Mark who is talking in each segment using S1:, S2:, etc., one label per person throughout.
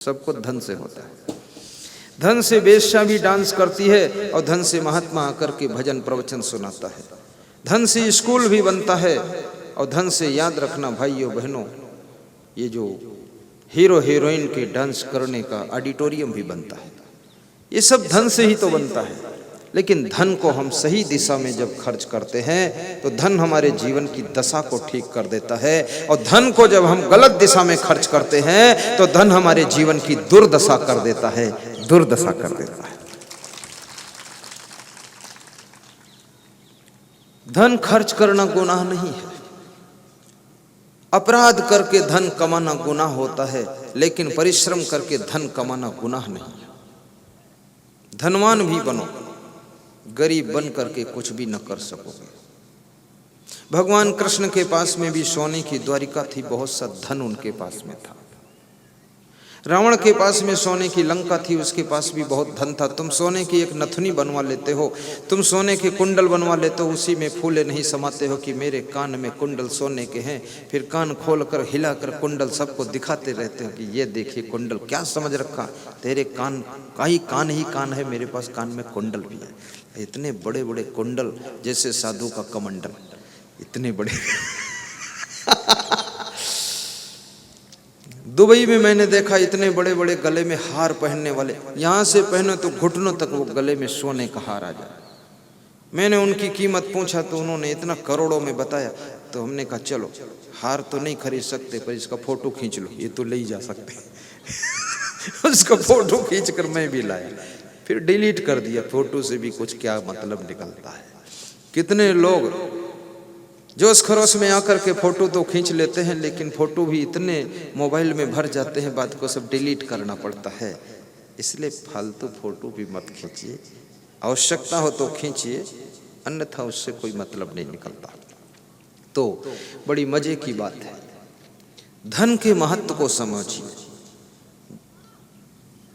S1: सब कुछ धन से होता है। धन से वेश्या भी डांस करती है और धन से महात्मा आकर के भजन प्रवचन सुनाता है। धन से स्कूल भी बनता है और धन से, याद रखना भाइयों बहनों, ये जो हीरो हीरोइन के डांस करने का ऑडिटोरियम भी बनता है। ये सब धन से ही तो बनता है। लेकिन धन को हम सही दिशा में जब खर्च करते हैं तो धन हमारे जीवन की दशा को ठीक कर देता है, और धन को जब हम गलत दिशा में खर्च करते हैं तो धन हमारे जीवन की दुर्दशा कर देता है, दुर्दशा कर देता है। धन खर्च करना गुनाह नहीं है। अपराध करके धन कमाना गुनाह होता है, लेकिन परिश्रम करके धन कमाना गुनाह नहीं है। धनवान भी बनो, गरीब बन करके कुछ भी न कर सकोगे। भगवान कृष्ण के पास में भी सोने की द्वारिका थी, बहुत सा धन उनके पास में था। रावण के पास में सोने की लंका थी, उसके पास भी बहुत धन था। तुम सोने की एक नथुनी बनवा लेते हो, तुम सोने के कुंडल बनवा लेते हो, उसी में फूले नहीं समाते हो कि मेरे कान में कुंडल सोने के हैं। फिर कान खोल कर हिला कर कुंडल सबको दिखाते रहते हो कि ये देखिए कुंडल। क्या समझ रखा, तेरे कान का ही कान है, मेरे पास कान में कुंडल भी है। इतने बड़े बड़े कुंडल, जैसे साधु का कमंडल, इतने बड़े। दुबई में मैंने देखा इतने बड़े बड़े गले में हार पहनने वाले, यहां से पहनो तो घुटनों तक वो गले में सोने का हार आ जाए। मैंने उनकी कीमत पूछा तो उन्होंने इतना करोड़ों में बताया। तो हमने कहा चलो, हार तो नहीं खरीद सकते पर इसका फोटो खींच लो, ये तो ले ही जा सकते। उसका फोटो खींच कर मैं भी लाया, फिर डिलीट कर दिया। फोटो से भी कुछ क्या मतलब निकलता है। कितने लोग जोश खरोश में आकर के फोटो तो खींच लेते हैं, लेकिन फोटो भी इतने मोबाइल में भर जाते हैं, बात को सब डिलीट करना पड़ता है। इसलिए फालतू फोटो भी मत खींचिए, आवश्यकता हो तो खींचिए, अन्यथा उससे कोई मतलब नहीं निकलता। तो बड़ी मजे की बात है, धन के महत्व को समझिए।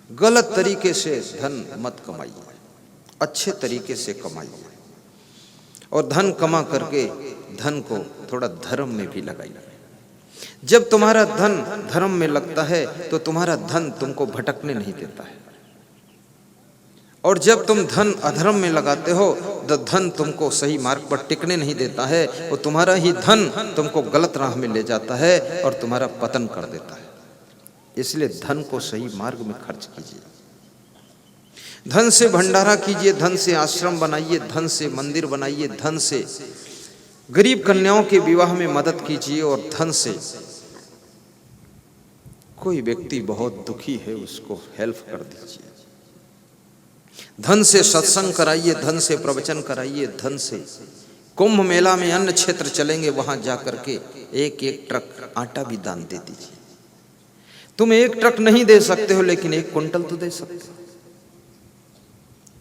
S1: गलत तरीके से धन मत कमाइए, अच्छे तरीके से कमाइए, और धन कमा करके धन को थोड़ा धर्म में भी लगाइए। जब तुम्हारा धन धर्म में लगता है तो तुम्हारा धन तुमको भटकने नहीं देता है, और जब तुम धन अधर्म में लगाते हो तो धन तुमको सही मार्ग पर टिकने नहीं देता है, और तुम्हारा ही धन तुमको गलत राह में ले जाता है और तुम्हारा पतन कर देता है। इसलिए धन को सही मार्ग में खर्च कीजिए, धन से भंडारा कीजिए, धन से आश्रम बनाइए, धन से मंदिर बनाइए, धन से गरीब कन्याओं के विवाह में मदद कीजिए, और धन से कोई व्यक्ति बहुत दुखी है उसको हेल्प कर दीजिए। धन से सत्संग कराइए, धन से प्रवचन कराइए, धन से कुंभ मेला में अन्य क्षेत्र चलेंगे, वहां जाकर के एक एक ट्रक आटा भी दान दे दीजिए। तुम एक ट्रक नहीं दे सकते हो, लेकिन एक कुंटल तो दे सकते हो।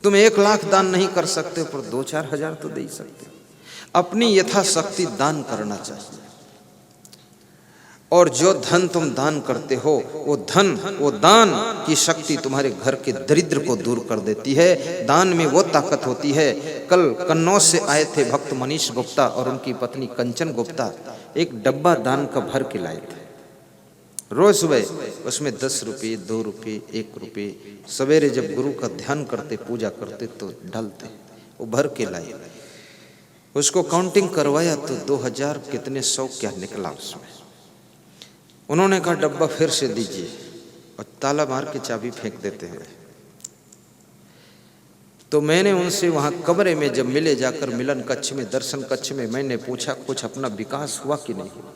S1: तुम 1 लाख दान नहीं कर सकते हो, पर 2-4 हजार तो दे ही सकते हो। अपनी यथाशक्ति दान करना चाहिए, और जो धन तुम दान करते हो वो दान की शक्ति तुम्हारे घर के दरिद्र को दूर कर देती है। दान में वो ताकत होती है। कल कन्नौज से आए थे भक्त मनीष गुप्ता और उनकी पत्नी कंचन गुप्ता, एक डब्बा दान का भर के लाए थे। रोज सुबह उसमें 10 रुपये, 2 रुपये, 1 रुपये, सवेरे जब गुरु का ध्यान करते, पूजा करते तो डालते, वो भर के लाए। उसको काउंटिंग करवाया तो 2000 कितने 100 क्या निकला उसमें। उन्होंने कहा डब्बा फिर से दीजिए, और ताला मार के चाबी फेंक देते हैं। तो मैंने उनसे वहां कमरे में जब मिले, जाकर मिलन कक्ष में, दर्शन कक्ष में, मैंने पूछा कुछ अपना विकास हुआ कि नहीं हुआ।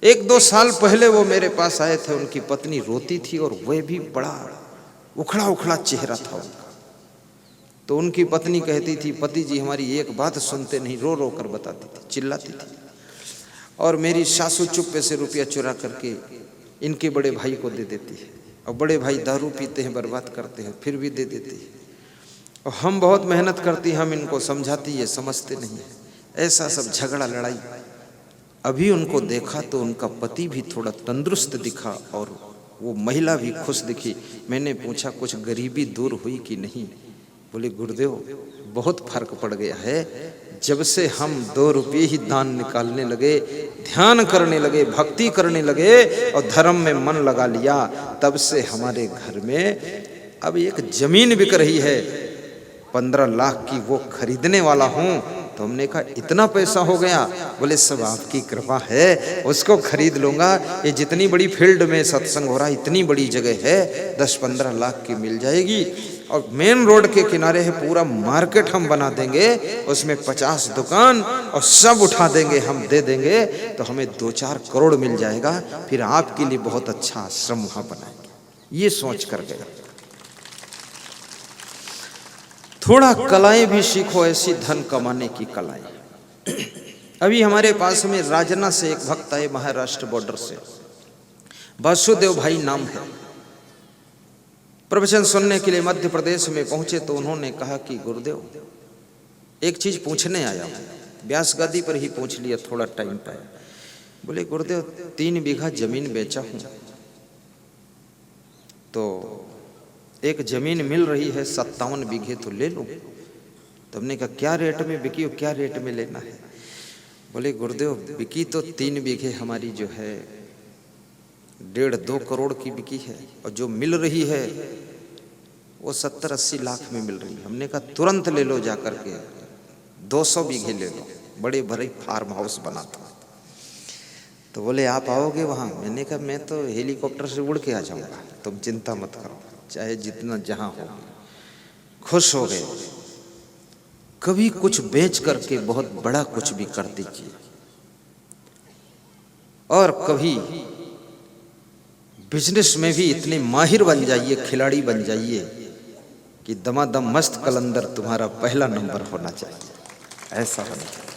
S1: 1-2 साल पहले वो मेरे पास आए थे, उनकी पत्नी रोती थी और वह भी बड़ा उखड़ा उखड़ा चेहरा था उनका। तो उनकी पत्नी कहती थी, पति जी हमारी एक बात सुनते नहीं, रो रो कर बताती थी, चिल्लाती थी। और मेरी सासू चुप्पे से रुपया चुरा करके इनके बड़े भाई को दे देती है, और बड़े भाई दारू पीते हैं, बर्बाद करते हैं, फिर भी दे देती है। और हम बहुत मेहनत करती, हम इनको समझाती है, समझते नहीं है। ऐसा सब झगड़ा लड़ाई। अभी उनको देखा तो उनका पति भी थोड़ा तंदुरुस्त दिखा और वो महिला भी खुश दिखी। मैंने पूछा कुछ गरीबी दूर हुई कि नहीं। बोले गुरुदेव बहुत फर्क पड़ गया है, जब से हम 2 रुपये ही दान निकालने लगे, ध्यान करने लगे, भक्ति करने लगे और धर्म में मन लगा लिया, तब से हमारे घर में अब एक जमीन बिक रही है 15 लाख की, वो खरीदने वाला हूं। तो हमने कहा इतना पैसा हो गया? बोले सब आपकी कृपा है, उसको खरीद लूंगा। ये जितनी बड़ी फील्ड में सत्संग हो रहा है, इतनी बड़ी जगह है, 10-15 लाख की मिल जाएगी और मेन रोड के किनारे है, पूरा मार्केट हम बना देंगे, उसमें 50 दुकान और सब उठा देंगे, हम दे देंगे, तो हमें 2-4 करोड़ मिल जाएगा, फिर आपके लिए बहुत अच्छा आश्रम वहां बनाएंगे। ये सोच कर गए। थोड़ा कलाएं भी सीखो, ऐसी धन कमाने की कलाएं। अभी हमारे पास में राजना से एक भक्त आए, महाराष्ट्र बॉर्डर से, वासुदेव भाई नाम है। प्रवचन सुनने के लिए मध्य प्रदेश में पहुंचे तो उन्होंने कहा कि गुरुदेव एक चीज पूछने आया हूं। व्यास गादी पर ही पूछ लिया, थोड़ा टाइम पाया। बोले गुरुदेव 3 बीघा जमीन बेचा हूं, तो एक जमीन मिल रही है 57 बीघे, तो ले लूं। तो हमने कहा क्या रेट में बिकी, क्या रेट में लेना है? बोले गुरुदेव बिकी तो 3 बीघे हमारी जो है 1.5-2 करोड़ की बिकी है, और जो मिल रही है वो 70-80 लाख में मिल रही है। हमने कहा तुरंत ले लो, जाकर के 200 बीघे ले लो, बड़े भरे फार्म हाउस बनाता। तो बोले आप आओगे वहाँ? मैंने कहा मैं तो हेलीकॉप्टर से उड़ के आ जाऊँगा, तुम चिंता मत करो, चाहे जितना जहाँ हो। खुश हो गए। कभी कुछ बेच करके बहुत बड़ा कुछ भी कर दीजिए, और कभी बिजनेस में भी इतने माहिर बन जाइए, खिलाड़ी बन जाइए कि दमादम मस्त कलंदर तुम्हारा पहला नंबर होना चाहिए, ऐसा होना चाहिए।